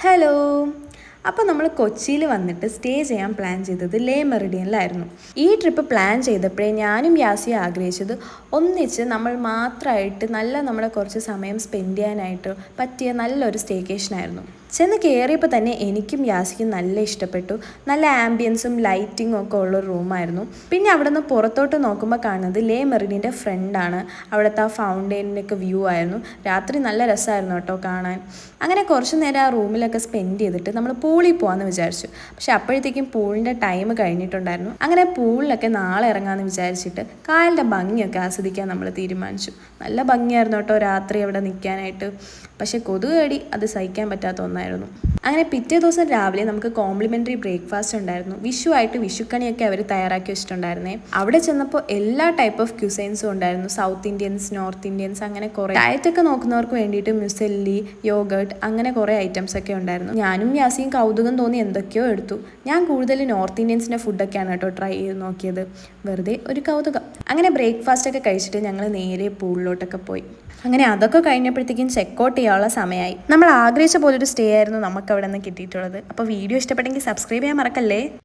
Hello. അപ്പോൾ നമ്മൾ കൊച്ചിയിൽ വന്നിട്ട് സ്റ്റേ ചെയ്യാൻ പ്ലാൻ ചെയ്തത് ലേ മെറിഡിയനിലായിരുന്നു. ഈ ട്രിപ്പ് പ്ലാൻ ചെയ്തപ്പോഴേ ഞാനും യാസിയും ആഗ്രഹിച്ചത് ഒന്നിച്ച് നമ്മൾ മാത്രമായിട്ട് നമ്മുടെ കുറച്ച് സമയം സ്പെൻഡ് ചെയ്യാനായിട്ട് പറ്റിയ നല്ലൊരു സ്റ്റേക്കേഷനായിരുന്നു. ചെന്ന് കയറിയപ്പോൾ തന്നെ എനിക്കും യാസിക്കും നല്ല ഇഷ്ടപ്പെട്ടു. നല്ല ആംബിയൻസും ലൈറ്റിങ്ങും ഒക്കെ ഉള്ളൊരു റൂമായിരുന്നു. പിന്നെ അവിടെ നിന്ന് പുറത്തോട്ട് നോക്കുമ്പോൾ കാണുന്നത് ലേ മെറിഡിയൻ്റെ ഫ്രണ്ടാണ്. അവിടുത്തെ ആ ഫൗണ്ടെയിനൊക്കെ വ്യൂ ആയിരുന്നു. രാത്രി നല്ല രസമായിരുന്നു കേട്ടോ കാണാൻ. അങ്ങനെ കുറച്ച് നേരം ആ റൂമിലൊക്കെ സ്പെൻഡ് ചെയ്തിട്ട് നമ്മൾ പൂളിൽ പോകാമെന്ന് വിചാരിച്ചു. പക്ഷെ അപ്പോഴത്തേക്കും പൂളിൻ്റെ ടൈം കഴിഞ്ഞിട്ടുണ്ടായിരുന്നു. അങ്ങനെ പൂളിലൊക്കെ നാളെ ഇറങ്ങാമെന്ന് വിചാരിച്ചിട്ട് കായലിൻ്റെ ഭംഗിയൊക്കെ ആസ്വദിക്കാൻ നമ്മൾ തീരുമാനിച്ചു. നല്ല ഭംഗിയായിരുന്നു കേട്ടോ രാത്രി അവിടെ നിൽക്കാനായിട്ട്. പക്ഷേ കൊതുക് കടി അത് സഹിക്കാൻ പറ്റാത്ത ഒന്നായിരുന്നു. അങ്ങനെ പിറ്റേ ദിവസം രാവിലെ നമുക്ക് കോംപ്ലിമെൻ്ററി ബ്രേക്ക്ഫാസ്റ്റ് ഉണ്ടായിരുന്നു. വിഷുവായിട്ട് വിഷുക്കണിയൊക്കെ അവർ തയ്യാറാക്കി വെച്ചിട്ടുണ്ടായിരുന്നേ. അവിടെ ചെന്നപ്പോൾ എല്ലാ ടൈപ്പ് ഓഫ് ക്യൂസൈൻസും ഉണ്ടായിരുന്നു. സൗത്ത് ഇന്ത്യൻസ്, നോർത്ത് ഇന്ത്യൻസ്, അങ്ങനെ കുറേ ഡയറ്റൊക്കെ നോക്കുന്നവർക്ക് വേണ്ടിയിട്ട് മ്യുസെല്ലി, യോഗേർട്ട്, അങ്ങനെ കുറേ ഐറ്റംസ് ഒക്കെ ഉണ്ടായിരുന്നു. ഞാനും യാസിയും കൗതുകം തോന്നി എന്തൊക്കെയോ എടുത്തു. ഞാൻ കൂടുതൽ നോർത്ത് ഇന്ത്യൻസിൻ്റെ ഫുഡൊക്കെയാണ് കേട്ടോ ട്രൈ ചെയ്ത് നോക്കിയത്. വെറുതെ ഒരു കൗതുകം. അങ്ങനെ ബ്രേക്ക്ഫാസ്റ്റ് ഒക്കെ കഴിച്ചിട്ട് ഞങ്ങൾ നേരെ പൂളിലോട്ടൊക്കെ പോയി. അങ്ങനെ അതൊക്കെ കഴിഞ്ഞപ്പോഴത്തേക്കും ചെക്കൗട്ട് ചെയ്യാനുള്ള സമയമായി. നമ്മൾ ആഗ്രഹിച്ച പോലൊരു സ്റ്റേ ആയിരുന്നു നമുക്ക് അവിടെ നിന്ന് കിട്ടിയിട്ടുള്ളത്. അപ്പോൾ വീഡിയോ ഇഷ്ടപ്പെട്ടെങ്കിൽ സബ്സ്ക്രൈബ് ചെയ്യാൻ മറക്കല്ലേ.